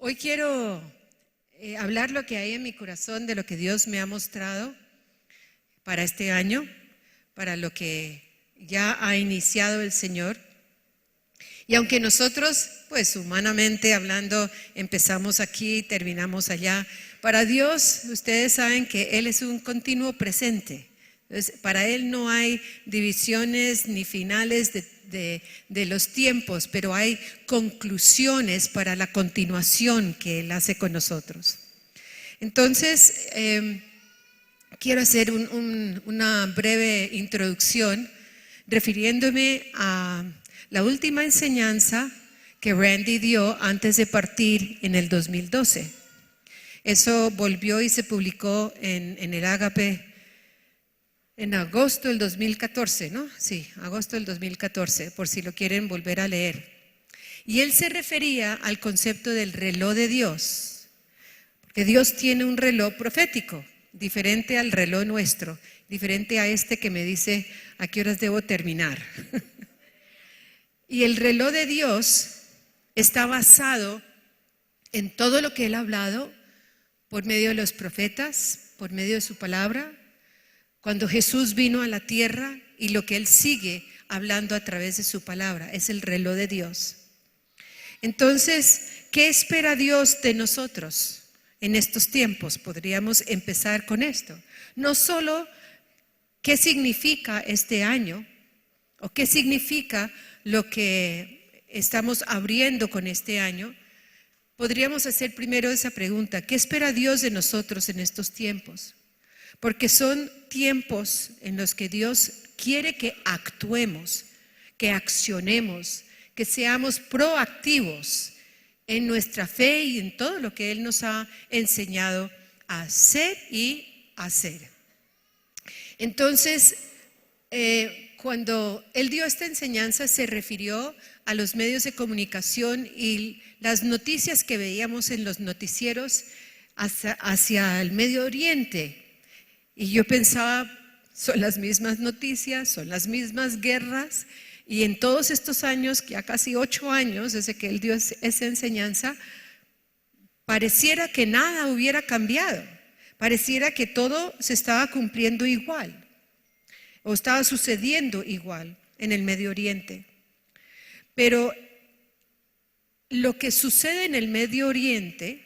Hoy quiero hablar lo que hay en mi corazón de lo que Dios me ha mostrado para este año, para lo que ya ha iniciado el Señor. Y aunque nosotros, pues humanamente hablando, empezamos aquí y terminamos allá, para Dios, ustedes saben que Él es un continuo presente. Entonces, para Él no hay divisiones ni finales de los tiempos, pero hay conclusiones para la continuación que Él hace con nosotros. Entonces, quiero hacer una breve introducción refiriéndome a la última enseñanza que Randy dio antes de partir en el 2012. Eso volvió y se publicó en el Ágape en agosto del 2014, ¿no? Sí, agosto del 2014, por si lo quieren volver a leer. Y él se refería al concepto del reloj de Dios, porque Dios tiene un reloj profético, diferente al reloj nuestro, diferente a este que me dice a qué horas debo terminar. Y el reloj de Dios está basado en todo lo que Él ha hablado por medio de los profetas, por medio de su palabra, cuando Jesús vino a la tierra y lo que Él sigue hablando a través de su palabra, es el reloj de Dios. Entonces, ¿qué espera Dios de nosotros en estos tiempos? Podríamos empezar con esto. No solo qué significa este año o qué significa lo que estamos abriendo con este año. Podríamos hacer primero esa pregunta: ¿qué espera Dios de nosotros en estos tiempos? Porque son tiempos en los que Dios quiere que actuemos, que accionemos, que seamos proactivos en nuestra fe y en todo lo que Él nos ha enseñado a hacer y hacer. Entonces, cuando Él dio esta enseñanza, se refirió a los medios de comunicación y las noticias que veíamos en los noticieros hacia el Medio Oriente. Y yo pensaba, son las mismas noticias, son las mismas guerras, y en todos estos años, ya casi 8 años desde que Él dio esa enseñanza, pareciera que nada hubiera cambiado, pareciera que todo se estaba cumpliendo igual, o estaba sucediendo igual en el Medio Oriente. Pero lo que sucede en el Medio Oriente,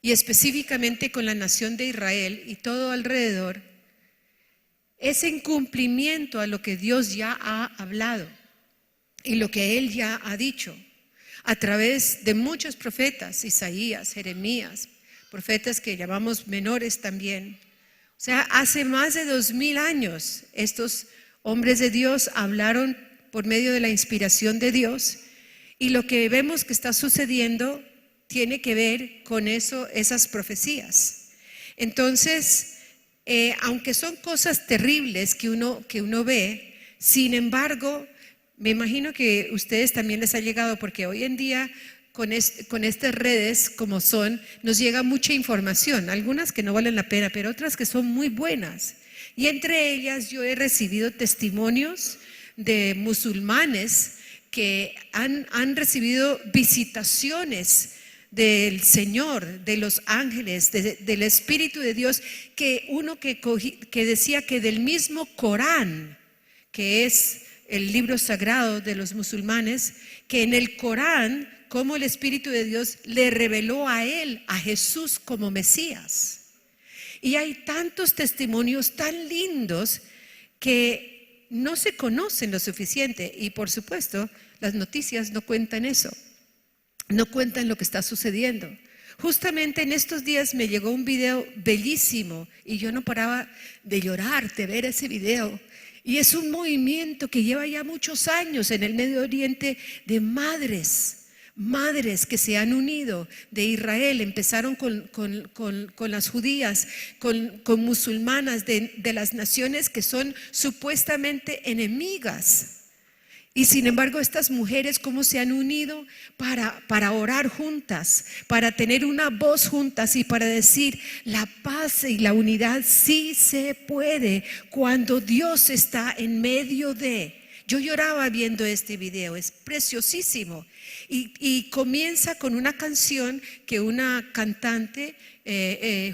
y específicamente con la nación de Israel y todo alrededor, es en cumplimiento a lo que Dios ya ha hablado y lo que Él ya ha dicho a través de muchos profetas, Isaías, Jeremías, profetas que llamamos menores también. O sea, hace más de 2000 años estos hombres de Dios hablaron por medio de la inspiración de Dios, y lo que vemos que está sucediendo tiene que ver con eso, esas profecías. Entonces, aunque son cosas terribles que uno ve, sin embargo, me imagino que a ustedes también les ha llegado, porque hoy en día con estas redes como son, nos llega mucha información, algunas que no valen la pena, pero otras que son muy buenas. Y entre ellas yo he recibido testimonios de musulmanes que han recibido visitaciones del Señor, de los ángeles, del Espíritu de Dios, que decía que del mismo Corán, que es el libro sagrado de los musulmanes, que en el Corán, como el Espíritu de Dios le reveló a él, a Jesús, como Mesías. Y hay tantos testimonios tan lindos que no se conocen lo suficiente, y por supuesto las noticias no cuentan eso. No cuentan lo que está sucediendo. Justamente en estos días me llegó un video bellísimo y yo no paraba de llorar de ver ese video. Y es un movimiento que lleva ya muchos años en el Medio Oriente de madres que se han unido de Israel. Empezaron con las judías, con musulmanas de las naciones que son supuestamente enemigas. Y sin embargo, estas mujeres, ¿cómo se han unido para orar juntas, para tener una voz juntas y para decir la paz y la unidad sí se puede cuando Dios está en medio de? Yo lloraba viendo este video, es preciosísimo. Y comienza con una canción que una cantante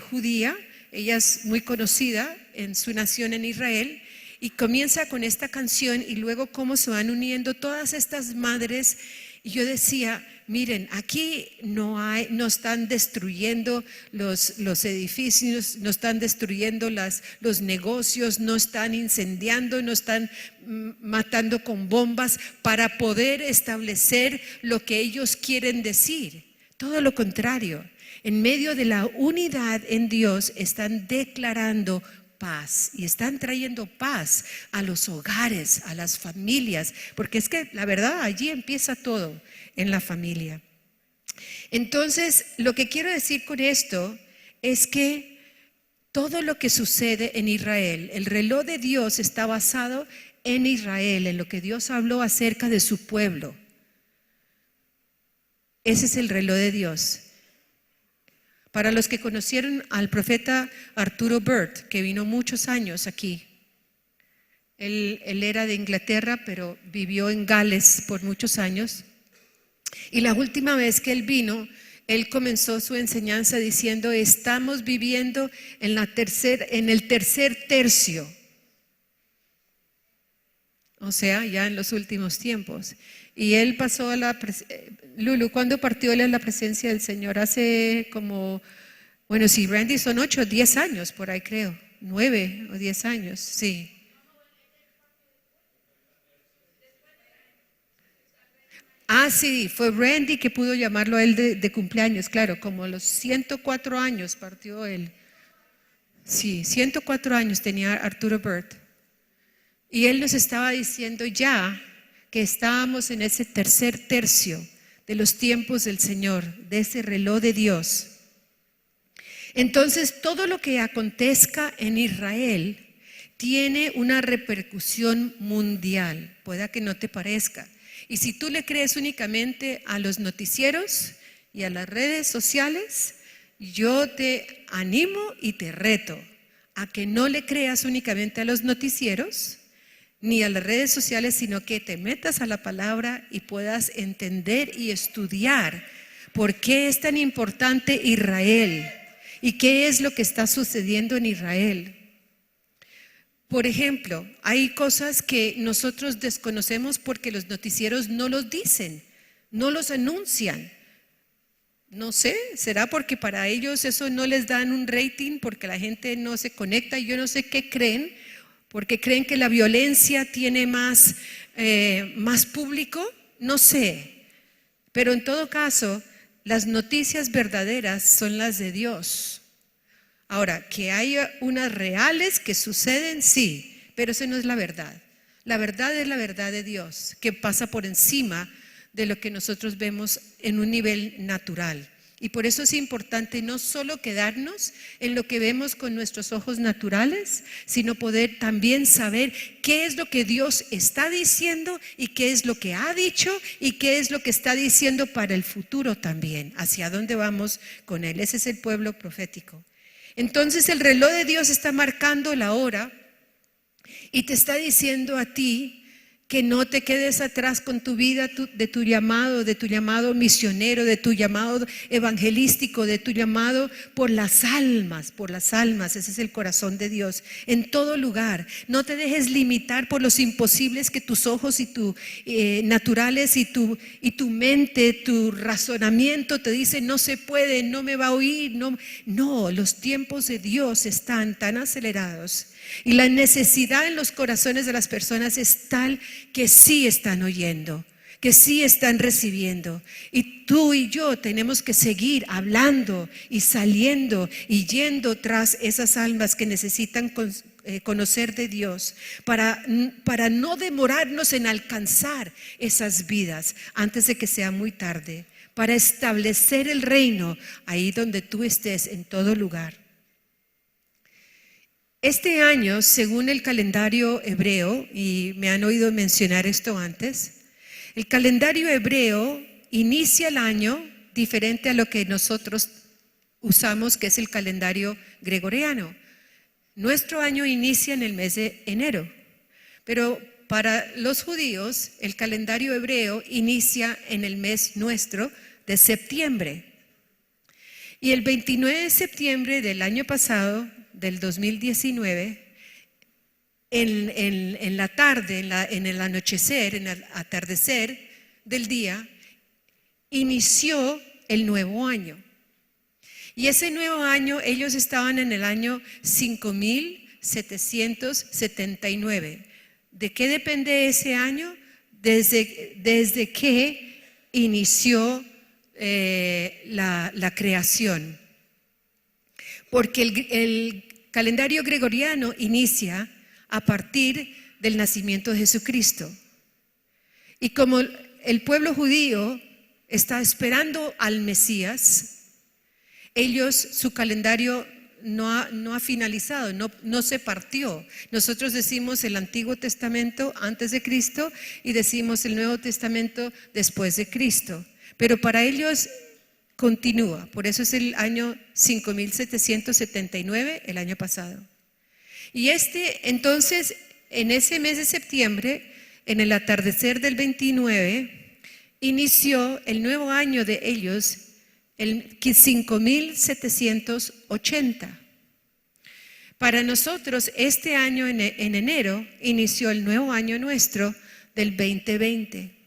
judía, ella es muy conocida en su nación en Israel, y comienza con esta canción y luego cómo se van uniendo todas estas madres. Y yo decía, miren, aquí no están destruyendo los edificios, no están destruyendo los negocios, no están incendiando, no están matando con bombas para poder establecer lo que ellos quieren decir. Todo lo contrario, en medio de la unidad en Dios están declarando paz y están trayendo paz a los hogares, a las familias, porque es que la verdad allí empieza todo, en la familia. Entonces, lo que quiero decir con esto es que todo lo que sucede en Israel, el reloj de Dios está basado en Israel, en lo que Dios habló acerca de su pueblo. Ese es el reloj de Dios. Para los que conocieron al profeta Arturo Burt, que vino muchos años aquí, él era de Inglaterra, pero vivió en Gales por muchos años. Y la última vez que él vino, él comenzó su enseñanza diciendo: estamos viviendo en el tercer tercio. O sea, ya en los últimos tiempos. Y él pasó a Lulu, ¿cuándo partió él a la presencia del Señor? Hace como, bueno, si Randy son 8 o 10 años, por ahí creo, 9 o 10 años, sí. Ah, sí, fue Randy que pudo llamarlo a él de cumpleaños, claro, como a los 104 años partió él. Sí, 104 años tenía Arturo Burt. Y él nos estaba diciendo ya que estábamos en ese tercer tercio de los tiempos del Señor, de ese reloj de Dios. Entonces, todo lo que acontezca en Israel tiene una repercusión mundial, pueda que no te parezca. Y si tú le crees únicamente a los noticieros y a las redes sociales, yo te animo y te reto a que no le creas únicamente a los noticieros ni a las redes sociales, sino que te metas a la palabra y puedas entender y estudiar por qué es tan importante Israel y qué es lo que está sucediendo en Israel. Por ejemplo, hay cosas que nosotros desconocemos porque los noticieros no los dicen, no los anuncian. No sé, será porque para ellos eso no les dan un rating, porque la gente no se conecta, y yo no sé qué creen, porque creen que la violencia tiene más público, no sé. Pero en todo caso, las noticias verdaderas son las de Dios. Ahora, que hay unas reales que suceden, sí, pero eso no es la verdad. La verdad es la verdad de Dios, que pasa por encima de lo que nosotros vemos en un nivel natural. Y por eso es importante no solo quedarnos en lo que vemos con nuestros ojos naturales, sino poder también saber qué es lo que Dios está diciendo y qué es lo que ha dicho y qué es lo que está diciendo para el futuro también, hacia dónde vamos con Él. Ese es el pueblo profético. Entonces el reloj de Dios está marcando la hora y te está diciendo a ti que no te quedes atrás con tu vida, de tu llamado misionero, de tu llamado evangelístico, de tu llamado por las almas, ese es el corazón de Dios, en todo lugar. No te dejes limitar por los imposibles que tus ojos y tu naturales y tu mente, tu razonamiento te dicen no se puede, no me va a oír, no, los tiempos de Dios están tan acelerados. Y la necesidad en los corazones de las personas es tal que sí están oyendo, que sí están recibiendo. Y tú y yo tenemos que seguir hablando y saliendo y yendo tras esas almas que necesitan conocer de Dios para no demorarnos en alcanzar esas vidas antes de que sea muy tarde, para establecer el reino ahí donde tú estés, en todo lugar. Este año, según el calendario hebreo, y me han oído mencionar esto antes, el calendario hebreo inicia el año diferente a lo que nosotros usamos, que es el calendario gregoriano. Nuestro año inicia en el mes de enero, pero para los judíos el calendario hebreo inicia en el mes nuestro de septiembre. Y el 29 de septiembre del año pasado, del 2019, en la tarde, en el anochecer, en el atardecer del día, inició el nuevo año. Y ese nuevo año, ellos estaban en el año 5779. ¿De qué depende ese año? Desde que inició la creación. Porque el calendario gregoriano inicia a partir del nacimiento de Jesucristo. Y como el pueblo judío está esperando al Mesías, su calendario no ha finalizado, no se partió. Nosotros decimos el Antiguo Testamento antes de Cristo y decimos el Nuevo Testamento después de Cristo. Pero para ellos continúa, por eso es el año 5779, el año pasado. Y entonces, en ese mes de septiembre, en el atardecer del 29, inició el nuevo año de ellos, el 5780. Para nosotros, este año en enero, inició el nuevo año nuestro del 2020.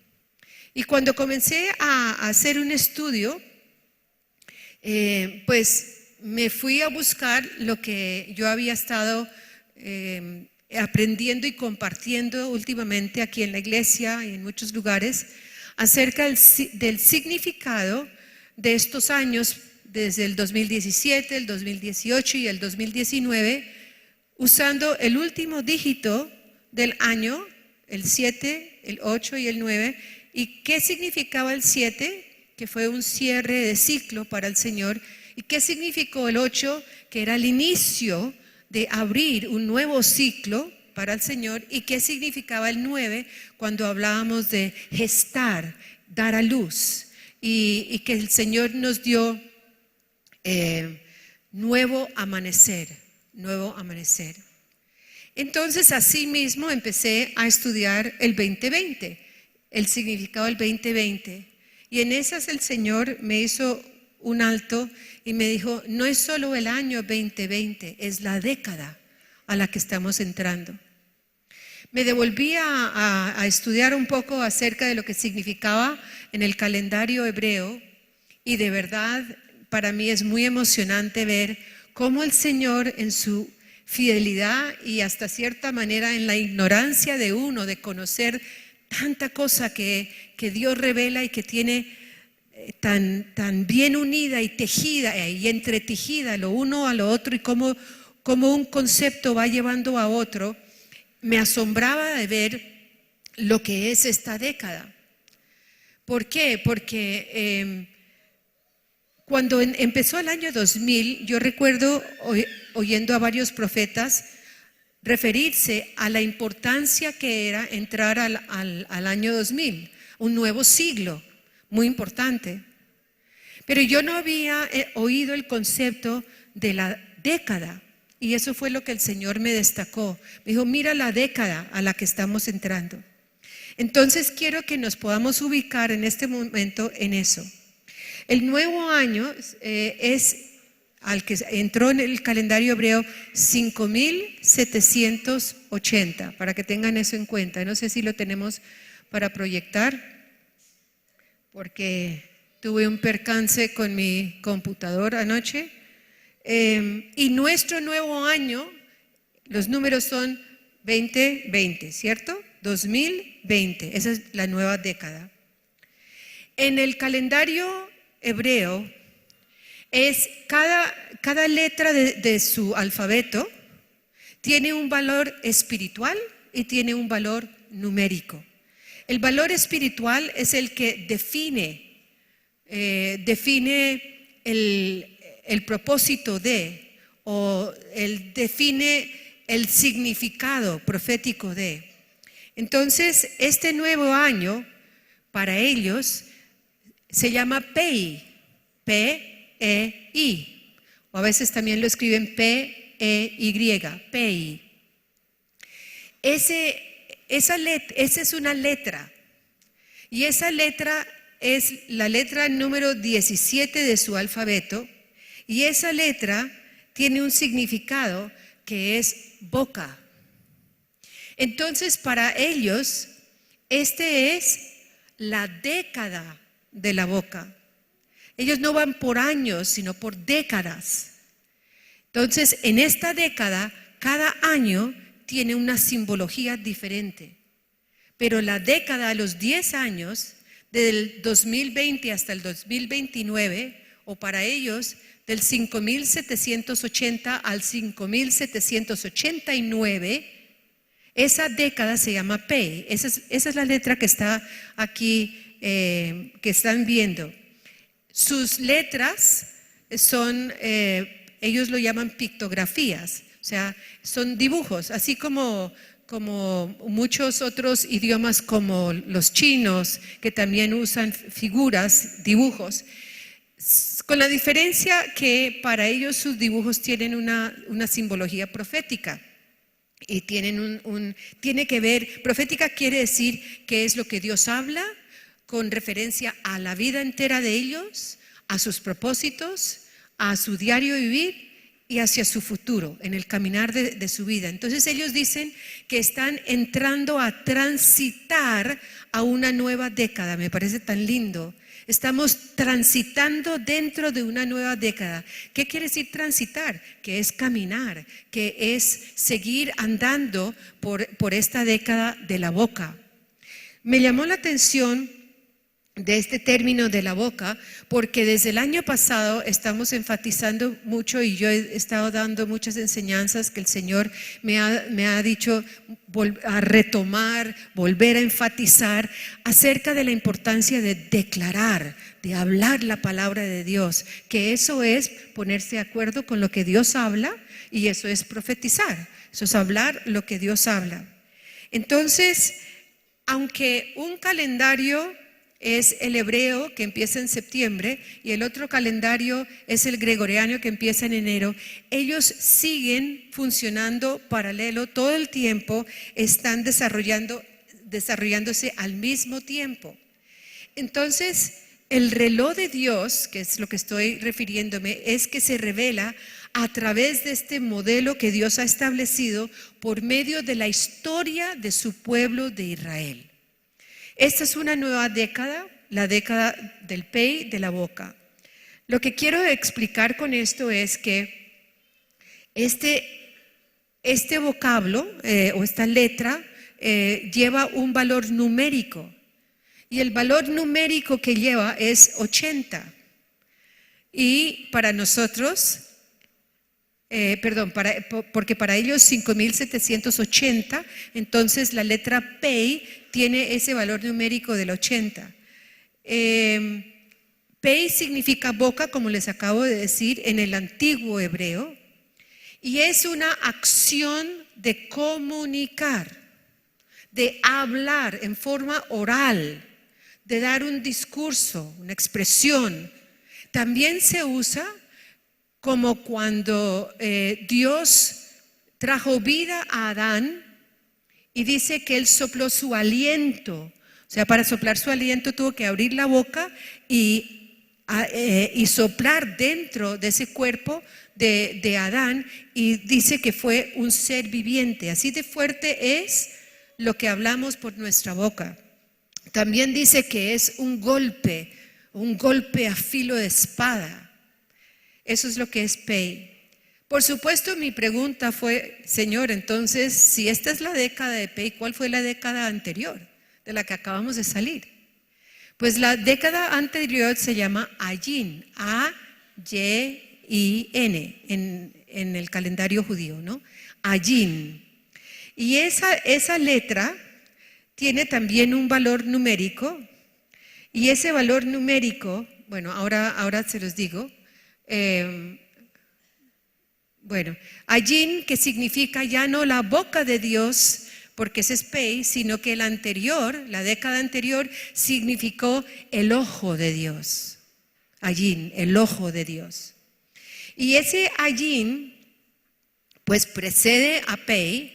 Y cuando comencé a hacer un estudio, pues me fui a buscar lo que yo había estado aprendiendo y compartiendo últimamente aquí en la iglesia y en muchos lugares acerca del significado de estos años, desde el 2017, el 2018 y el 2019, usando el último dígito del año, el 7, el 8 y el 9. ¿Y qué significaba el 7? Que fue un cierre de ciclo para el Señor. ¿Y qué significó el 8? Que era el inicio de abrir un nuevo ciclo para el Señor. ¿Y qué significaba el 9? Cuando hablábamos de gestar, dar a luz. Y que el Señor nos dio nuevo amanecer. Entonces, así mismo empecé a estudiar el 2020, el significado del 2020. Y en esas el Señor me hizo un alto y me dijo, no es solo el año 2020, es la década a la que estamos entrando. Me devolví a estudiar un poco acerca de lo que significaba en el calendario hebreo y de verdad para mí es muy emocionante ver cómo el Señor en su fidelidad y hasta cierta manera en la ignorancia de uno de conocer tanta cosa que Dios revela y que tiene tan bien unida y tejida y entretejida lo uno a lo otro y cómo un concepto va llevando a otro. Me asombraba de ver lo que es esta década. ¿Por qué? Porque cuando empezó el año 2000, yo recuerdo oyendo a varios profetas referirse a la importancia que era entrar al año 2000, un nuevo siglo, muy importante. Pero yo no había oído el concepto de la década. Y eso fue lo que el Señor me destacó. Me dijo, mira la década a la que estamos entrando. Entonces quiero que nos podamos ubicar en este momento en eso. El nuevo año es al que entró en el calendario hebreo 5780, para que tengan eso en cuenta. No sé si lo tenemos para proyectar, porque tuve un percance con mi computador anoche. Y nuestro nuevo año, los números son 2020, ¿cierto? 2020, esa es la nueva década. En el calendario hebreo, es cada letra de su alfabeto tiene un valor espiritual y tiene un valor numérico. El valor espiritual es el que define el propósito de, o define el significado profético de. Entonces, este nuevo año para ellos se llama PEI, P-E-I, o a veces también lo escriben P-E-Y, PEI. esa es una letra. Y esa letra es la letra número 17 de su alfabeto. Y esa letra tiene un significado que es boca. Entonces, para ellos, este es la década de la boca. Ellos no van por años, sino por décadas. Entonces, en esta década, cada año tiene una simbología diferente. Pero la década, a los 10 años, del 2020 hasta el 2029, o para ellos, del 5780 al 5789, esa década se llama Pei. Esa es la letra que está aquí, que están viendo. Sus letras son, ellos lo llaman pictografías, o sea, son dibujos, así como muchos otros idiomas como los chinos, que también usan figuras, dibujos, con la diferencia que para ellos sus dibujos tienen una simbología profética. Y tiene que ver, profética quiere decir que es lo que Dios habla con referencia a la vida entera de ellos, a sus propósitos, a su diario vivir y hacia su futuro, en el caminar de su vida. Entonces ellos dicen que están entrando a transitar a una nueva década. Me parece tan lindo. Estamos transitando dentro de una nueva década. ¿Qué quiere decir transitar? Que es caminar, que es seguir andando por esta década de la boca. Me llamó la atención de este término de la boca, porque desde el año pasado estamos enfatizando mucho y yo he estado dando muchas enseñanzas que el Señor me ha dicho a retomar, volver a enfatizar acerca de la importancia de declarar, de hablar la palabra de Dios, que eso es ponerse de acuerdo con lo que Dios habla y eso es profetizar, eso es hablar lo que Dios habla. Entonces, aunque un calendario es el hebreo que empieza en septiembre y el otro calendario es el gregoriano que empieza en enero, ellos siguen funcionando paralelo todo el tiempo, están desarrollándose al mismo tiempo. Entonces, el reloj de Dios, que es lo que estoy refiriéndome, es que se revela a través de este modelo que Dios ha establecido por medio de la historia de su pueblo de Israel. Esta es una nueva década, la década del Pei, de la boca. Lo que quiero explicar con esto es que este vocablo o esta letra lleva un valor numérico y el valor numérico que lleva es 80. Y para nosotros, porque para ellos 5780, entonces la letra Pei tiene ese valor numérico del 80. Pei significa boca, como les acabo de decir, en el antiguo hebreo, y es una acción de comunicar, de hablar en forma oral, de dar un discurso, una expresión. También se usa como cuando Dios trajo vida a Adán y dice que él sopló su aliento. O sea, para soplar su aliento tuvo que abrir la boca y soplar dentro de ese cuerpo de Adán, y dice que fue un ser viviente. Así de fuerte es lo que hablamos por nuestra boca. También dice que es un golpe a filo de espada. Eso es lo que es Pei. Por supuesto, mi pregunta fue, Señor, entonces, si esta es la década de Pei, ¿cuál fue la década anterior de la que acabamos de salir? Pues la década anterior se llama Ayin, A-Y-I-N, en el calendario judío, ¿no? Ayin. Y esa letra tiene también un valor numérico, y ese valor numérico, bueno, ahora se los digo. Ayin, que significa ya no la boca de Dios, porque ese es Pei, sino que la década anterior, significó el ojo de Dios. Ayin, el ojo de Dios. Y ese Ayin, pues precede a Pei.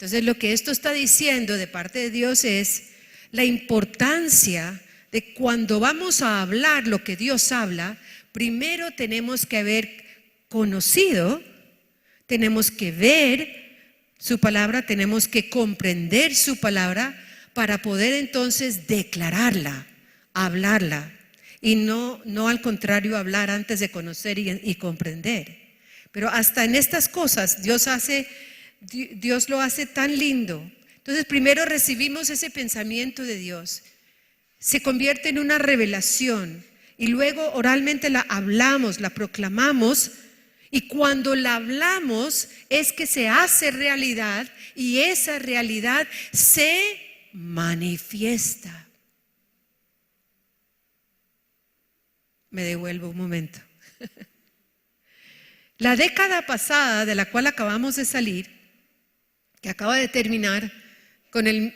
Entonces lo que esto está diciendo de parte de Dios es la importancia de cuando vamos a hablar lo que Dios habla, primero tenemos que haber conocido, tenemos que ver su palabra, tenemos que comprender su palabra para poder entonces declararla, hablarla y no al contrario hablar antes de conocer y comprender. Pero hasta en estas cosas Dios lo hace tan lindo. Entonces primero recibimos ese pensamiento de Dios, se convierte en una revelación y luego oralmente la hablamos, la proclamamos, y cuando la hablamos es que se hace realidad y esa realidad se manifiesta. Me devuelvo un momento. La década pasada de la cual acabamos de salir, que acaba de terminar con el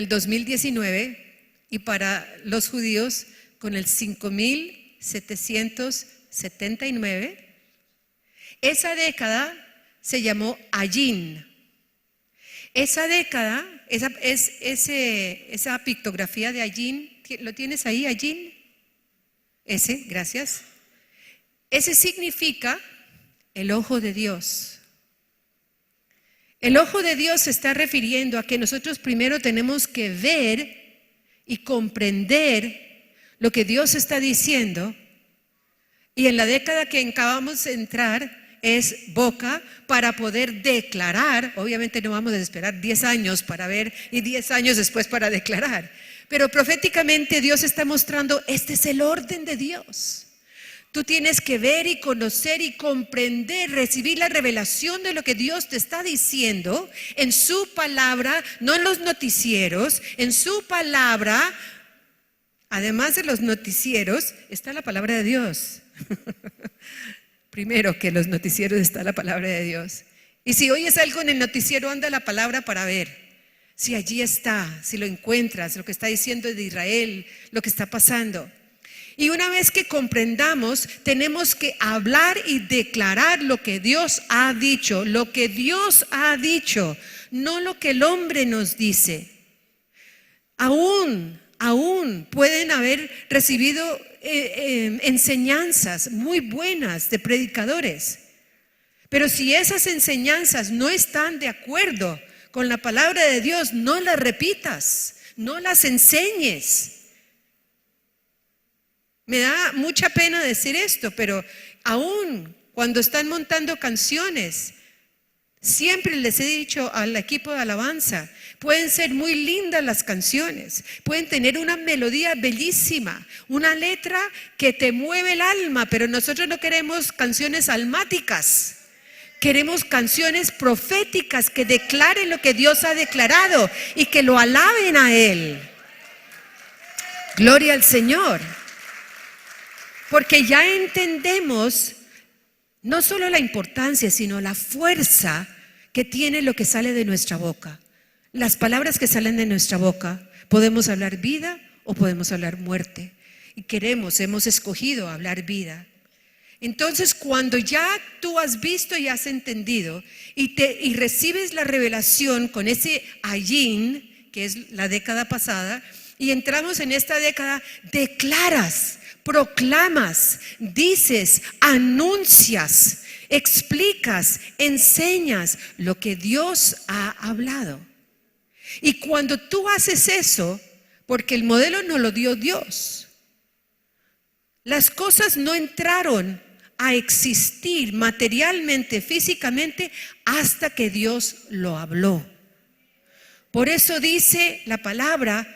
2019, y para los judíos con el 5779, esa década se llamó Ayin. Esa década, esa pictografía de Ayin, ¿lo tienes ahí, Ayin? Gracias. Ese significa el ojo de Dios. El ojo de Dios se está refiriendo a que nosotros primero tenemos que ver y comprender lo que Dios está diciendo, y en la década que acabamos de entrar es boca para poder declarar. Obviamente no vamos a esperar 10 años para ver y 10 años después para declarar, pero proféticamente Dios está mostrando, este es el orden de Dios. Tú tienes que ver y conocer y comprender, recibir la revelación de lo que Dios te está diciendo en su palabra, no en los noticieros, en su palabra. Además de los noticieros, está la palabra de Dios. Primero que los noticieros está la palabra de Dios. Y si oyes algo en el noticiero, anda a la palabra para ver si allí está, si lo encuentras, lo que está diciendo de Israel, lo que está pasando. Y una vez que comprendamos, tenemos que hablar y declarar lo que Dios ha dicho, lo que Dios ha dicho, no lo que el hombre nos dice. Aún pueden haber recibido enseñanzas muy buenas de predicadores, pero si esas enseñanzas no están de acuerdo con la palabra de Dios, no las repitas, no las enseñes. Me da mucha pena decir esto, pero aún cuando están montando canciones, siempre les he dicho al equipo de alabanza, pueden ser muy lindas las canciones, pueden tener una melodía bellísima, una letra que te mueve el alma, pero nosotros no queremos canciones almáticas. Queremos canciones proféticas que declaren lo que Dios ha declarado y que lo alaben a Él. Gloria al Señor. Porque ya entendemos no solo la importancia, sino la fuerza que tiene lo que sale de nuestra boca. Las palabras que salen de nuestra boca, podemos hablar vida o podemos hablar muerte. Y hemos escogido hablar vida. Entonces, cuando ya tú has visto y has entendido y recibes la revelación con ese ayin, que es la década pasada, y entramos en esta década, declaras, proclamas, dices, anuncias, explicas, enseñas lo que Dios ha hablado. Y cuando tú haces eso, porque el modelo nos lo dio Dios, las cosas no entraron a existir materialmente, físicamente, hasta que Dios lo habló. Por eso dice la palabra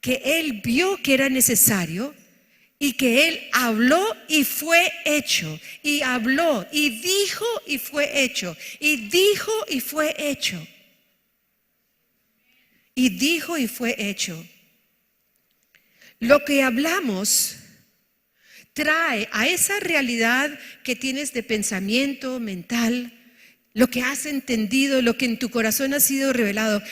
que Él vio que era necesario y que Él habló y fue hecho, y habló y dijo y fue hecho, y dijo y fue hecho, y dijo y fue hecho. Lo que hablamos trae a esa realidad que tienes de pensamiento mental, lo que has entendido, lo que en tu corazón ha sido revelado,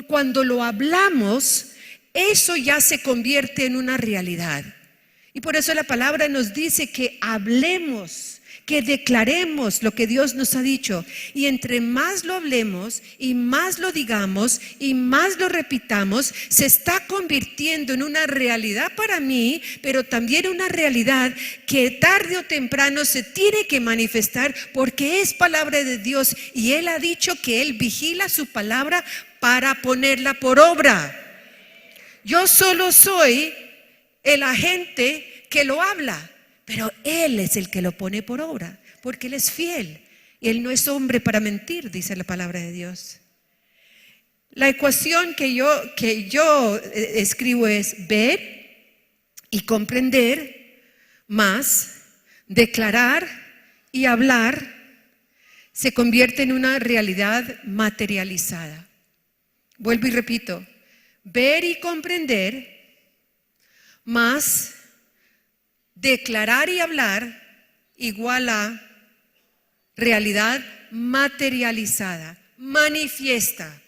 cuando lo hablamos, eso ya se convierte en una realidad. Y por eso la palabra nos dice que hablemos, que declaremos lo que Dios nos ha dicho. Y entre más lo hablemos y más lo digamos y más lo repitamos, se está convirtiendo en una realidad para mí, pero también una realidad que tarde o temprano se tiene que manifestar, porque es palabra de Dios y Él ha dicho que Él vigila su palabra para ponerla por obra. Yo solo soy el agente que lo habla, pero Él es el que lo pone por obra, porque Él es fiel y Él no es hombre para mentir, dice la palabra de Dios. La ecuación que yo escribo es ver y comprender, más declarar y hablar, se convierte en una realidad materializada. Vuelvo y repito, ver y comprender, más declarar y hablar, igual a realidad materializada, manifiesta.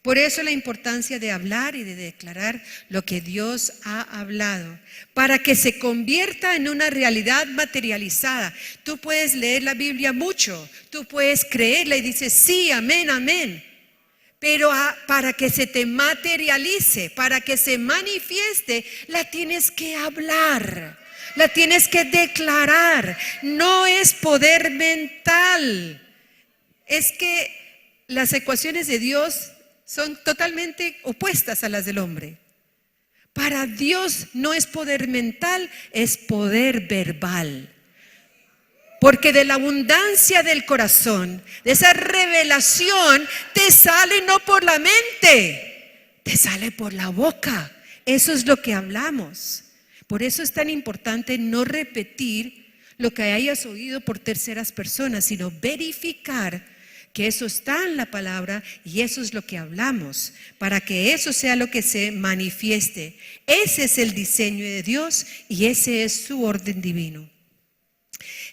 Por eso la importancia de hablar y de declarar lo que Dios ha hablado, para que se convierta en una realidad materializada. Tú puedes leer la Biblia mucho, tú puedes creerla y dices sí, amén, amén. Pero para que se te materialice, para que se manifieste, la tienes que hablar, la tienes que declarar. No es poder mental. Es que las ecuaciones de Dios son totalmente opuestas a las del hombre. Para Dios no es poder mental, es poder verbal. Porque de la abundancia del corazón, de esa revelación, te sale no por la mente, te sale por la boca. Eso es lo que hablamos. Por eso es tan importante no repetir lo que hayas oído por terceras personas, sino verificar que eso está en la palabra y eso es lo que hablamos, para que eso sea lo que se manifieste. Ese es el diseño de Dios y ese es su orden divino.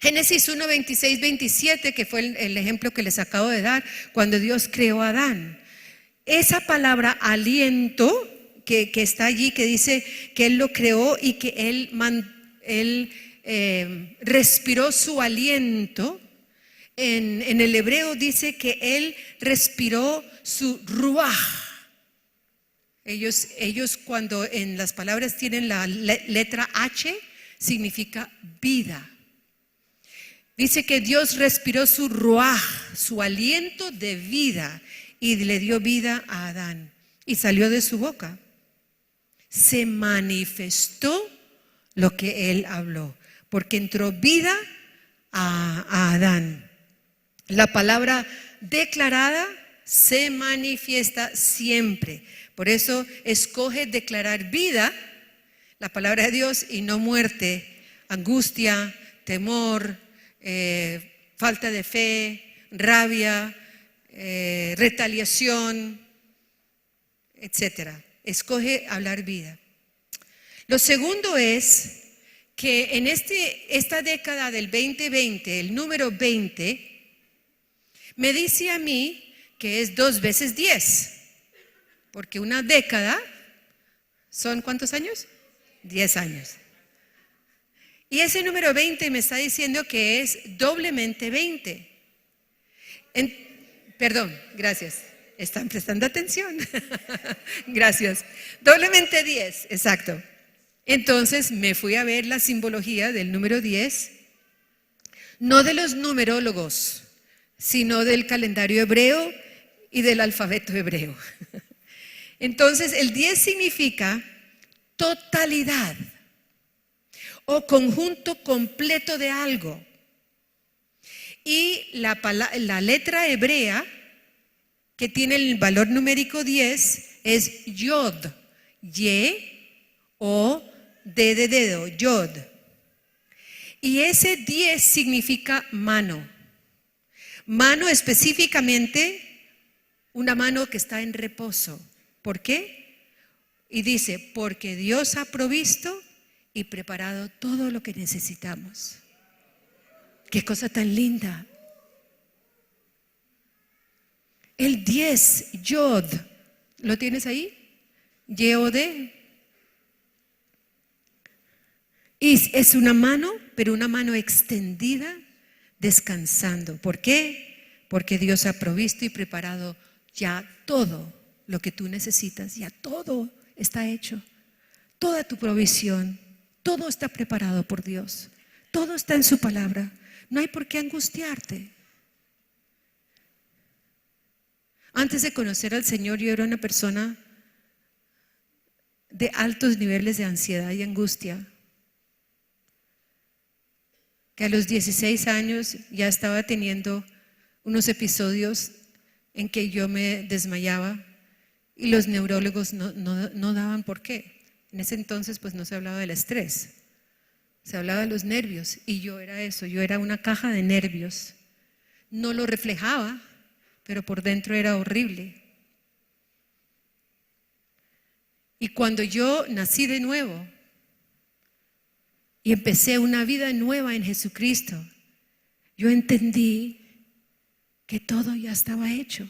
Génesis 1, 26, 27, que fue el ejemplo que les acabo de dar, cuando Dios creó a Adán. Esa palabra aliento que está allí, que dice que Él lo creó y que Él respiró su aliento. En el hebreo dice que Él respiró su ruaj. Ellos cuando en las palabras tienen la letra H, significa vida. Dice que Dios respiró su ruaj, su aliento de vida, y le dio vida a Adán. Y salió de su boca. Se manifestó lo que Él habló, porque entró vida a Adán. La palabra declarada se manifiesta siempre. Por eso escoge declarar vida, la palabra de Dios, y no muerte, angustia, temor, falta de fe, rabia, retaliación, etcétera. Escoge hablar vida. Lo segundo es que en esta década del 2020, el número 20, me dice a mí que es 2 veces 10, porque una década son ¿cuántos años? 10 años. Y ese número 20 me está diciendo que es doblemente 20. Perdón, gracias. Están prestando atención. Gracias. Doblemente 10, exacto. Entonces me fui a ver la simbología del número 10, no de los numerólogos, sino del calendario hebreo y del alfabeto hebreo. Entonces el 10 significa totalidad o conjunto completo de algo. Y la letra hebrea que tiene el valor numérico 10 es Yod, Y-O-D de dedo, Yod. Y ese 10 significa mano. Mano específicamente, una mano que está en reposo. ¿Por qué? Y dice, porque Dios ha provisto y preparado todo lo que necesitamos. Qué cosa tan linda. El 10, Yod, ¿lo tienes ahí? Y-O-D. Y es una mano pero una mano extendida descansando. ¿Por qué? Porque Dios ha provisto y preparado ya todo lo que tú necesitas, ya todo está hecho. Toda tu provisión, todo está preparado por Dios. Todo está en su palabra. No hay por qué angustiarte. Antes de conocer al Señor, yo era una persona de altos niveles de ansiedad y angustia, que a los 16 años ya estaba teniendo unos episodios en que yo me desmayaba y los neurólogos no daban por qué. En ese entonces pues no se hablaba del estrés, se hablaba de los nervios, y yo era eso, yo era una caja de nervios. No lo reflejaba, pero por dentro era horrible. Y cuando yo nací de nuevo y empecé una vida nueva en Jesucristo, yo entendí que todo ya estaba hecho,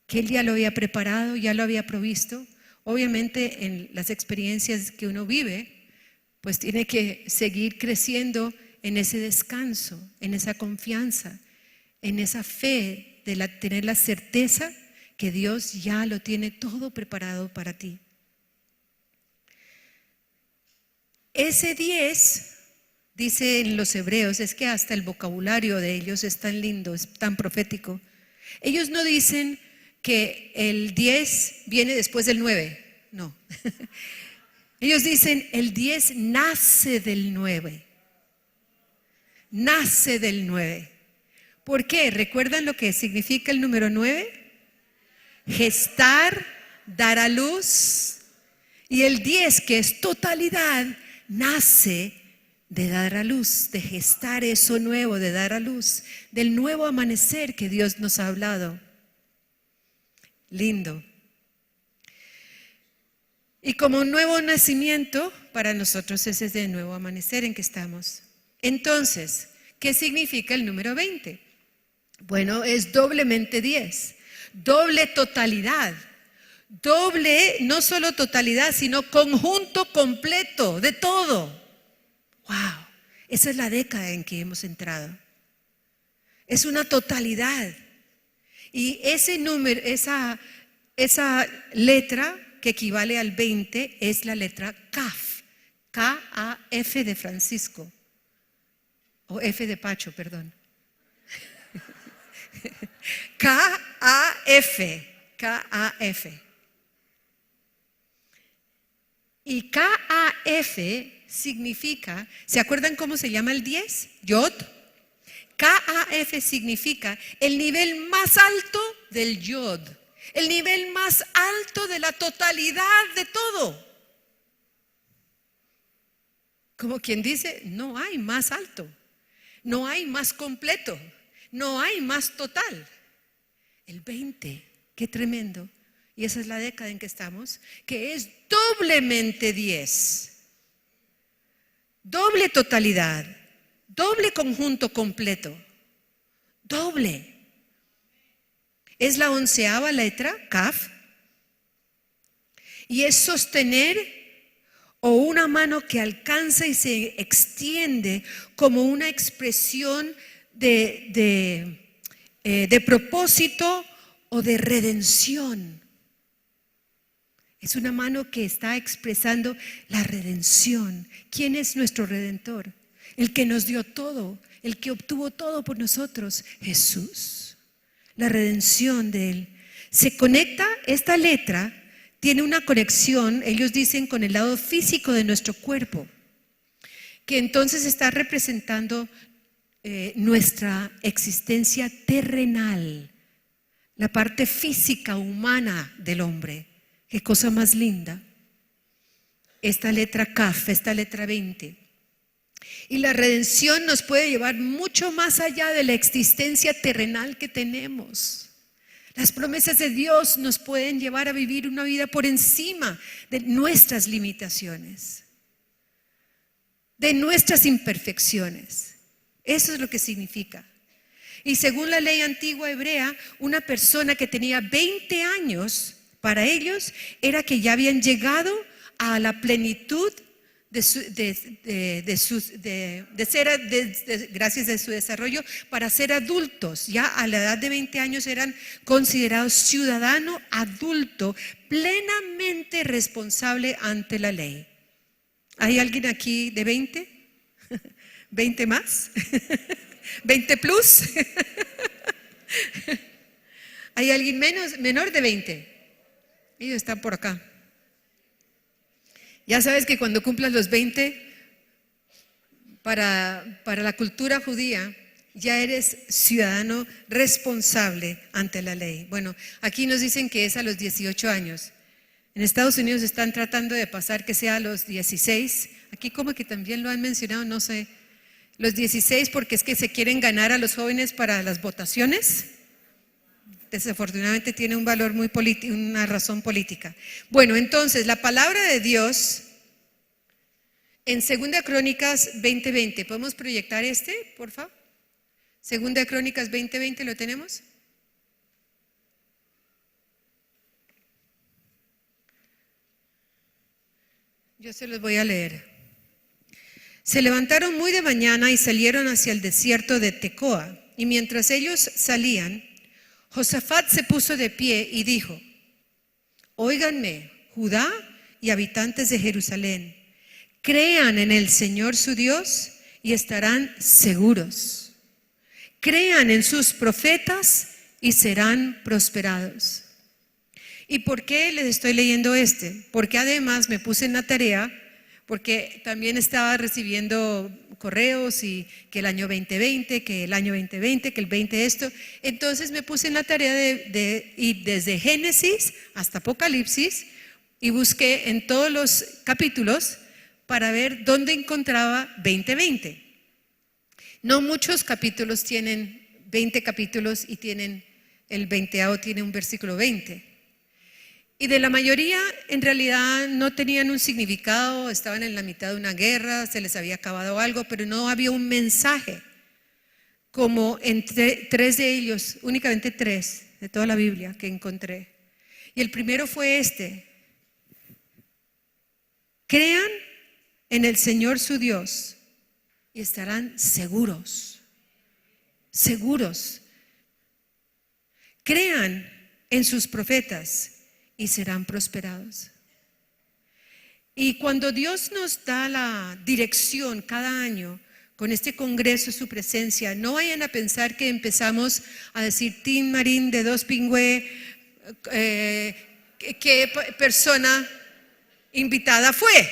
que Él ya lo había preparado, ya lo había provisto. Obviamente en las experiencias que uno vive, pues tiene que seguir creciendo en ese descanso, en esa confianza, en esa fe de tener la certeza que Dios ya lo tiene todo preparado para ti. Ese 10, dice en los hebreos, es que hasta el vocabulario de ellos es tan lindo, es tan profético. Ellos no dicen que el 10 viene después del 9, no. Ellos dicen el 10 nace del 9. Nace del 9. ¿Por qué? ¿Recuerdan lo que significa el número 9? Gestar, dar a luz. Y el 10, que es totalidad, nace de dar a luz, de gestar eso nuevo, de dar a luz, del nuevo amanecer que Dios nos ha hablado. Lindo. Y como un nuevo nacimiento, para nosotros ese es el nuevo amanecer en que estamos. Entonces, ¿qué significa el número 20? Bueno, es doblemente 10, doble totalidad, doble, no solo totalidad, sino conjunto completo de todo. ¡Wow! Esa es la década en que hemos entrado. Es una totalidad. Y ese número, esa letra que equivale al 20 es la letra Kaf, K-A-F de Francisco, o F de Pacho, perdón. K-A-F, K-A-F. Y K-A-F significa, ¿se acuerdan cómo se llama el 10? Yod. K-A-F significa el nivel más alto del Yod, el nivel más alto de la totalidad de todo. Como quien dice, no hay más alto, no hay más completo, no hay más total. El 20, qué tremendo. Y esa es la década en que estamos, que es doblemente 10. Doble totalidad, doble conjunto completo, doble. Es la 11ª letra, Kaf, y es sostener o una mano que alcanza y se extiende como una expresión de propósito o de redención. Es una mano que está expresando la redención. ¿Quién es nuestro redentor? El que nos dio todo, el que obtuvo todo por nosotros, Jesús. La redención de Él. Se conecta, esta letra tiene una conexión, ellos dicen, con el lado físico de nuestro cuerpo, que entonces está representando nuestra existencia terrenal, la parte física, humana del hombre. Qué cosa más linda. Esta letra Kaf, esta letra 20. Y la redención nos puede llevar mucho más allá de la existencia terrenal que tenemos. Las promesas de Dios nos pueden llevar a vivir una vida por encima de nuestras limitaciones, de nuestras imperfecciones. Eso es lo que significa. Y según la ley antigua hebrea, una persona que tenía 20 años, para ellos era que ya habían llegado a la plenitud gracias a su desarrollo, para ser adultos. Ya a la edad de 20 años eran considerados ciudadano adulto, plenamente responsable ante la ley. ¿Hay alguien aquí de 20? ¿20 más? ¿20 plus? ¿Hay alguien menor de 20? Ellos están por acá. Ya sabes que cuando cumplas los 20, para la cultura judía, ya eres ciudadano responsable ante la ley. Bueno, aquí nos dicen que es a los 18 años. En Estados Unidos están tratando de pasar que sea a los 16. Aquí como que también lo han mencionado, no sé. Los 16 porque es que se quieren ganar a los jóvenes para las votaciones. Desafortunadamente tiene un valor muy político, una razón política. Bueno, entonces la palabra de Dios en 2 Crónicas 20:20, ¿podemos proyectar por favor? 2 Crónicas 20:20, ¿lo tenemos? Yo se los voy a leer. Se levantaron muy de mañana y salieron hacia el desierto de Tecoa, y mientras ellos salían, Josafat se puso de pie y dijo: óiganme, Judá y habitantes de Jerusalén, crean en el Señor su Dios y estarán seguros. Crean en sus profetas y serán prosperados. ¿Y por qué les estoy leyendo Porque además me puse en la tarea, porque también estaba recibiendo correos y que el año 2020, que el año 2020, que el 20 esto. Entonces me puse en la tarea de ir desde Génesis hasta Apocalipsis y busqué en todos los capítulos para ver dónde encontraba 2020. No muchos capítulos tienen 20 capítulos y tienen el 20º tiene un versículo 20. Y de la mayoría en realidad no tenían un significado, estaban en la mitad de una guerra, se les había acabado algo, pero no había un mensaje. Como entre 3 de ellos, únicamente 3 de toda la Biblia que encontré. Y el primero fue crean en el Señor su Dios y estarán seguros. Seguros. Crean en sus profetas y serán prosperados. Y cuando Dios nos da la dirección cada año con este congreso, su presencia, no vayan a pensar que empezamos a decir Tim Marín de Dos Pingüe, qué persona invitada fue.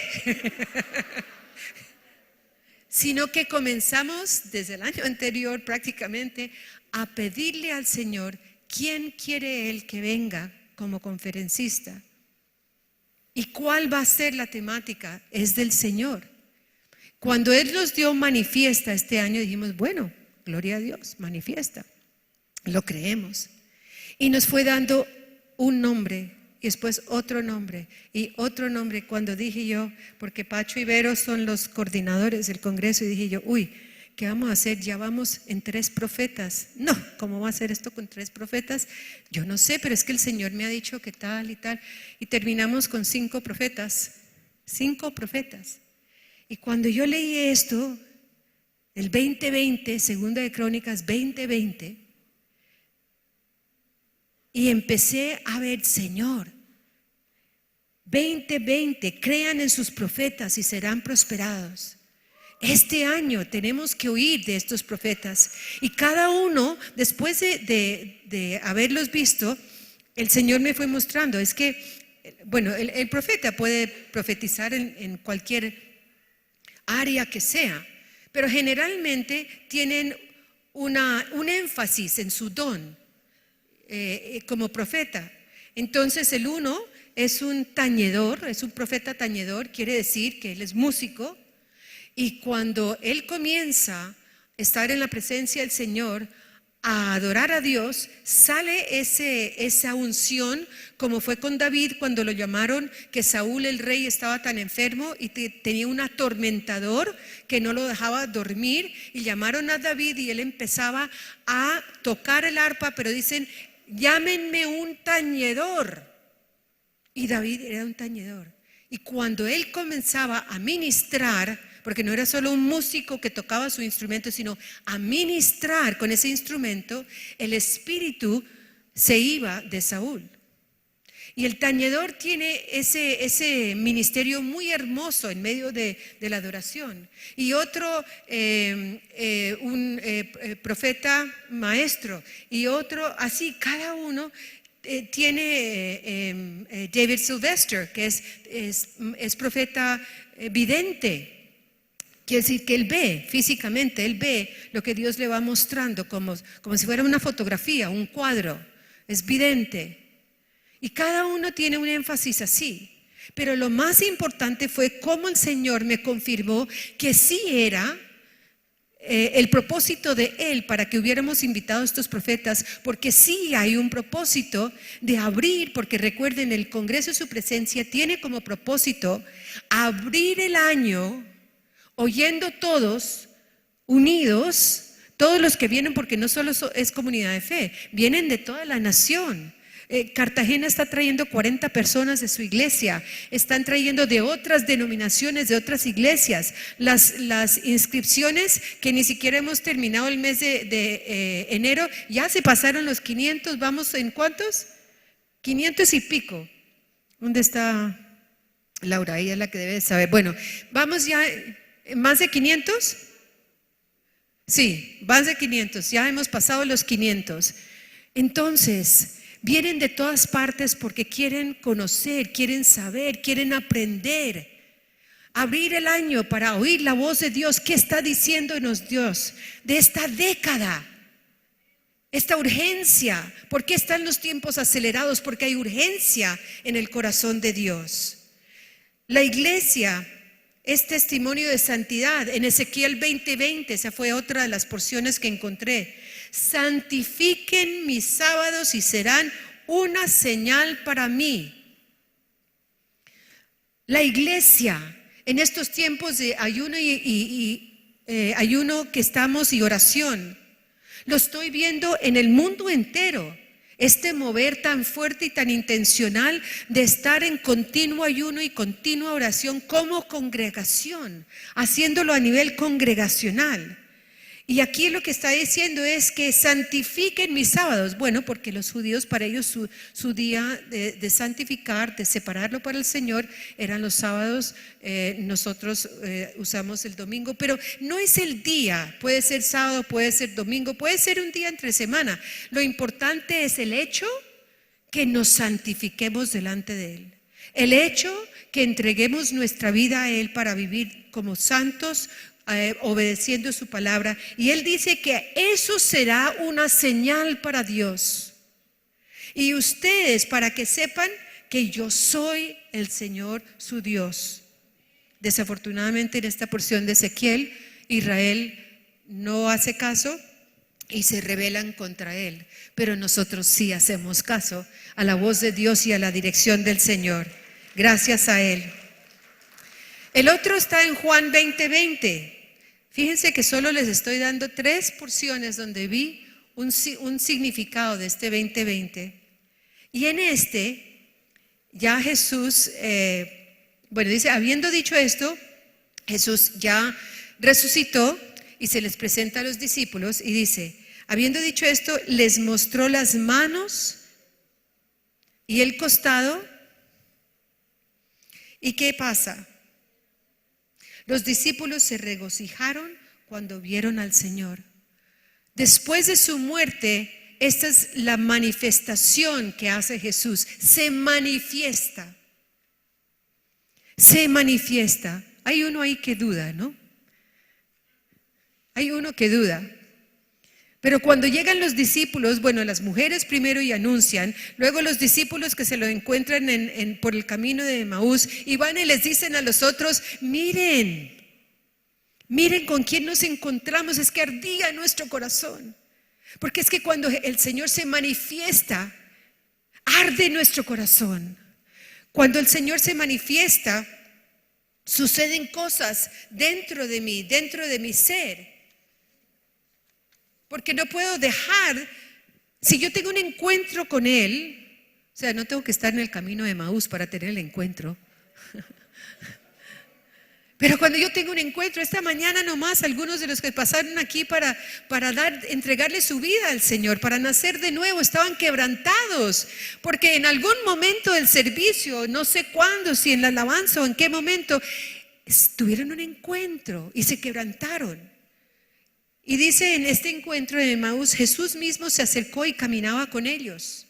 Sino que comenzamos desde el año anterior prácticamente a pedirle al Señor quién quiere Él que venga como conferencista y cuál va a ser la temática. Es del Señor. Cuando Él nos dio manifiesta este año, dijimos, bueno, gloria a Dios, manifiesta, lo creemos, y nos fue dando un nombre y después otro nombre y otro nombre. Cuando dije yo, porque Pacho y Vero son los coordinadores del congreso, y dije yo, uy, ¿qué vamos a hacer? Ya vamos en 3 profetas. No, ¿cómo va a ser esto con 3 profetas? Yo no sé, pero es que el Señor me ha dicho que tal y tal. Y terminamos con 5 profetas. 5 profetas. Y cuando yo leí esto, el 2020, 2 Crónicas 20:20, y empecé a ver, Señor, 20:20, crean en sus profetas y serán prosperados. Este año tenemos que oír de estos profetas, y cada uno, después de haberlos visto, el Señor me fue mostrando, es que, bueno, el profeta puede profetizar en cualquier área que sea, pero generalmente tienen un énfasis en su don como profeta. Entonces el uno es un tañedor, es un profeta tañedor, quiere decir que él es músico. Y cuando él comienza a estar en la presencia del Señor, a adorar a Dios, sale esa unción, como fue con David cuando lo llamaron, que Saúl el rey estaba tan enfermo y tenía un atormentador que no lo dejaba dormir, y llamaron a David y él empezaba a tocar el arpa, pero dicen, llámenme un tañedor. Y David era un tañedor. Y cuando él comenzaba a ministrar, porque no era solo un músico que tocaba su instrumento, sino a ministrar con ese instrumento, el espíritu se iba de Saúl. Y el tañedor tiene ese ministerio muy hermoso en medio de la adoración. Y otro, profeta maestro, y otro así, cada uno tiene David Sylvester, que es profeta vidente. Quiere decir que él ve físicamente, él ve lo que Dios le va mostrando como si fuera una fotografía, un cuadro. Es vidente. Y cada uno tiene un énfasis así. Pero lo más importante fue cómo el Señor me confirmó que sí era el propósito de Él para que hubiéramos invitado a estos profetas, porque sí hay un propósito de abrir, porque recuerden, el Congreso de su presencia tiene como propósito abrir el año oyendo todos unidos, todos los que vienen, porque no solo es comunidad de fe, vienen de toda la nación. Cartagena está trayendo 40 personas de su iglesia, están trayendo de otras denominaciones, de otras iglesias. Las inscripciones, que ni siquiera hemos terminado el mes de enero, ya se pasaron los 500. ¿Vamos en cuántos? 500 y pico. ¿Dónde está Laura? Ella es la que debe saber. Bueno, vamos ya, ¿más de 500? Sí, más de 500, ya hemos pasado los 500. Entonces, vienen de todas partes porque quieren conocer, quieren saber, quieren aprender. Abrir el año para oír la voz de Dios. ¿Qué está diciéndonos Dios de esta década? Esta urgencia. ¿Por qué están los tiempos acelerados? Porque hay urgencia en el corazón de Dios. La iglesia es testimonio de santidad. En Ezequiel 20:20, esa fue otra de las porciones que encontré. Santifiquen mis sábados y serán una señal para mí. La iglesia en estos tiempos de ayuno ayuno que estamos y oración, lo estoy viendo en el mundo entero. Este mover tan fuerte y tan intencional de estar en continuo ayuno y continua oración como congregación, haciéndolo a nivel congregacional. Y aquí lo que está diciendo es que santifiquen mis sábados. Bueno, porque los judíos, para ellos su día de santificar, de separarlo para el Señor, eran los sábados. Nosotros usamos el domingo, pero no es el día. Puede ser sábado, puede ser domingo, puede ser un día entre semana. Lo importante es el hecho que nos santifiquemos delante de Él. El hecho que entreguemos nuestra vida a Él para vivir como santos, obedeciendo su palabra. Y Él dice que eso será una señal para Dios y ustedes, para que sepan que yo soy el Señor su Dios. Desafortunadamente, en esta porción de Ezequiel, Israel no hace caso y se rebelan contra Él, pero nosotros sí hacemos caso a la voz de Dios y a la dirección del Señor. Gracias a Él. El otro está en Juan 20:20. Fíjense que solo les estoy dando 3 porciones donde vi un significado de este 20:20. Y en ya Jesús, dice, habiendo dicho esto, Jesús ya resucitó y se les presenta a los discípulos y dice, habiendo dicho esto, les mostró las manos y el costado. ¿Y qué pasa? Los discípulos se regocijaron cuando vieron al Señor. Después de su muerte, esta es la manifestación que hace Jesús. Se manifiesta. Se manifiesta. Hay uno ahí que duda, ¿no? Hay uno que duda. Pero cuando llegan los discípulos, las mujeres primero y anuncian, luego los discípulos que se lo encuentran por el camino de Emaús y van y les dicen a los otros, miren con quién nos encontramos. Es que ardía en nuestro corazón, porque es que cuando el Señor se manifiesta, arde en nuestro corazón. Cuando el Señor se manifiesta, suceden cosas dentro de mí, dentro de mi ser. Porque no puedo dejar, si yo tengo un encuentro con Él, o sea, no tengo que estar en el camino de Emaús para tener el encuentro. Pero cuando yo tengo un encuentro, esta mañana nomás, algunos de los que pasaron aquí para entregarle su vida al Señor, para nacer de nuevo, estaban quebrantados, porque en algún momento del servicio, no sé cuándo, si en la alabanza o en qué momento, tuvieron un encuentro y se quebrantaron. Y dice en este encuentro de Emaús, Jesús mismo se acercó y caminaba con ellos.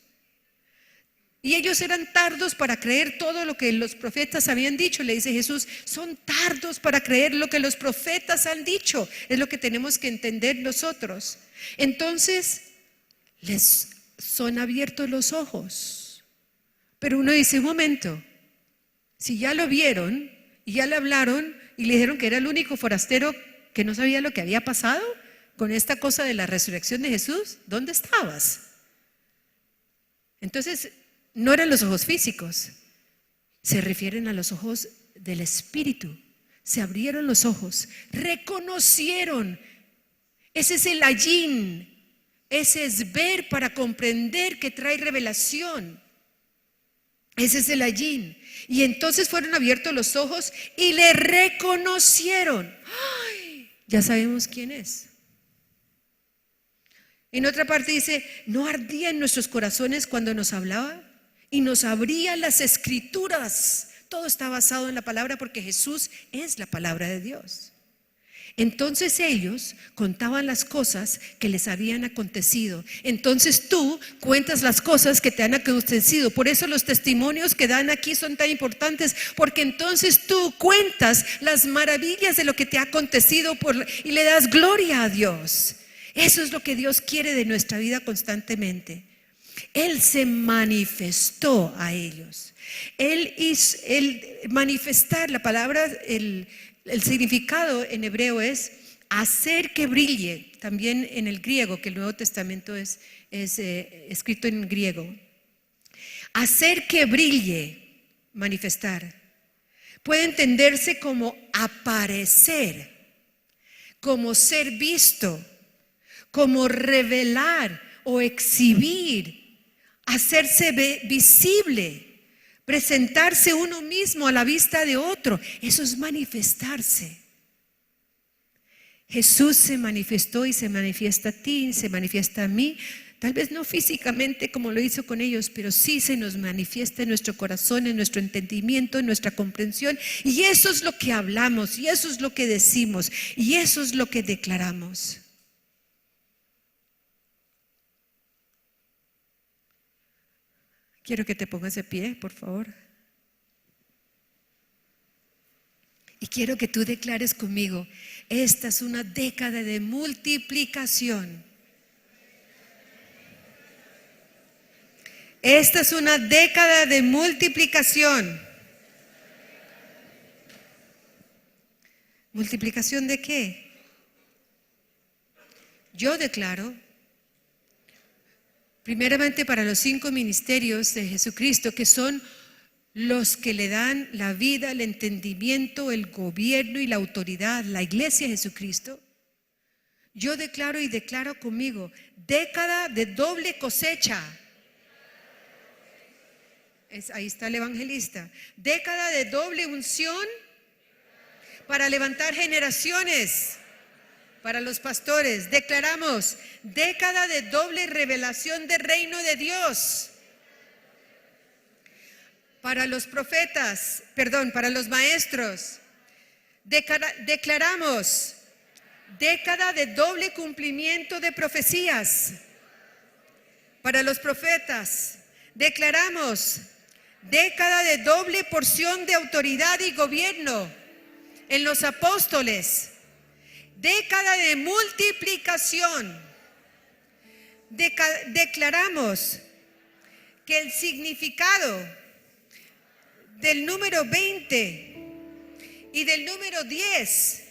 Y ellos eran tardos para creer todo lo que los profetas habían dicho. Le dice Jesús, son tardos para creer lo que los profetas han dicho. Es lo que tenemos que entender nosotros. Entonces, les son abiertos los ojos. Pero uno dice, un momento, si ya lo vieron y ya le hablaron y le dijeron que era el único forastero que no sabía lo que había pasado con esta cosa de la resurrección de Jesús, ¿dónde estabas? Entonces, no eran los ojos físicos, se refieren a los ojos del Espíritu. Se abrieron los ojos, reconocieron. Ese es el ayin, ese es ver para comprender, que trae revelación. Ese es el ayin. Y entonces fueron abiertos los ojos y le reconocieron. ¡Ay! Ya sabemos quién es. En otra parte dice, ¿no ardía en nuestros corazones cuando nos hablaba? Y nos abría las escrituras. Todo está basado en la palabra, porque Jesús es la palabra de Dios. Entonces ellos contaban las cosas que les habían acontecido. Entonces tú cuentas las cosas que te han acontecido. Por eso los testimonios que dan aquí son tan importantes, porque entonces tú cuentas las maravillas de lo que te ha acontecido y le das gloria a Dios. Eso es lo que Dios quiere de nuestra vida constantemente. Él se manifestó a ellos. Él manifestar, la palabra, el significado en hebreo es hacer que brille. También en el griego, que el Nuevo Testamento es escrito en griego. Hacer que brille, manifestar. Puede entenderse como aparecer, como ser visto, como revelar o exhibir, hacerse visible, presentarse uno mismo a la vista de otro. Eso es manifestarse. Jesús se manifestó y se manifiesta a ti, se manifiesta a mí. Tal vez no físicamente como lo hizo con ellos, pero sí se nos manifiesta en nuestro corazón, en nuestro entendimiento, en nuestra comprensión. Y eso es lo que hablamos, y eso es lo que decimos, y eso es lo que declaramos. Quiero que te pongas de pie, por favor. Y quiero que tú declares conmigo, esta es una década de multiplicación. Esta es una década de multiplicación. ¿Multiplicación de qué? Yo declaro, primeramente para los 5 ministerios de Jesucristo, que son los que le dan la vida, el entendimiento, el gobierno y la autoridad, la iglesia de Jesucristo. Yo declaro y declaro conmigo, década de doble cosecha. Ahí está el evangelista. Década de doble unción para levantar generaciones. Para los pastores, declaramos década de doble revelación del reino de Dios. Para los profetas, para los maestros, declaramos década de doble cumplimiento de profecías. Para los profetas, declaramos década de doble porción de autoridad y gobierno en los apóstoles. Década de multiplicación. Declaramos que el significado del número 20 y del número 10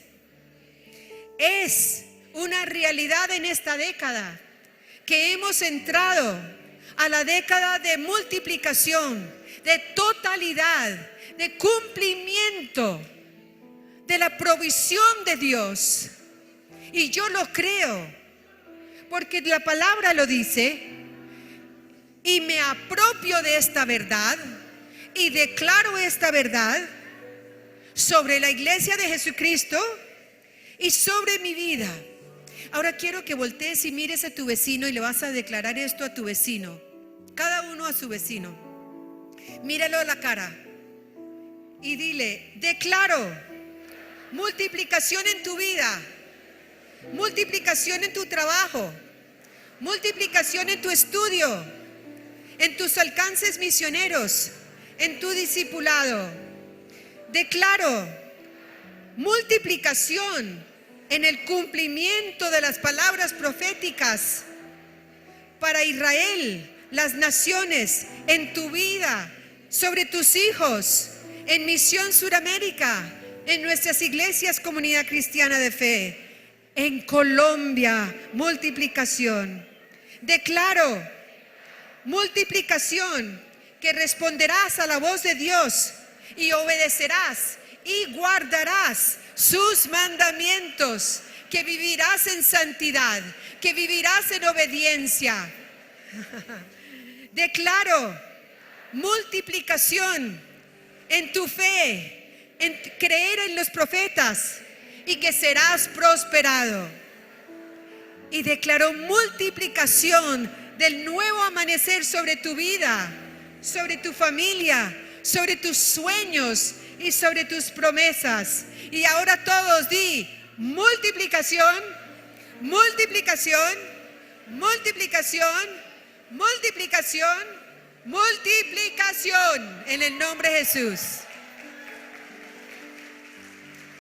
es una realidad en esta década, que hemos entrado a la década de multiplicación, de totalidad, de cumplimiento de la provisión de Dios. Y yo lo creo, porque la palabra lo dice, y me apropio de esta verdad y declaro esta verdad, sobre la iglesia de Jesucristo y sobre mi vida. Ahora quiero que voltees y mires a tu vecino y le vas a declarar esto a tu vecino. Cada uno a su vecino. Míralo a la cara y dile: declaro multiplicación en tu vida, multiplicación en tu trabajo, multiplicación en tu estudio, en tus alcances misioneros, en tu discipulado. Declaro multiplicación en el cumplimiento de las palabras proféticas para Israel, las naciones, en tu vida, sobre tus hijos, en Misión Suramérica, en nuestras iglesias, Comunidad Cristiana de Fe, en Colombia, multiplicación. Declaro multiplicación, que responderás a la voz de Dios y obedecerás y guardarás sus mandamientos, que vivirás en santidad, que vivirás en obediencia. Declaro multiplicación en tu fe, en creer en los profetas, y que serás prosperado. Y declaro multiplicación del nuevo amanecer sobre tu vida, sobre tu familia, sobre tus sueños y sobre tus promesas. Y ahora todos di: multiplicación, multiplicación, multiplicación, multiplicación, multiplicación, en el nombre de Jesús.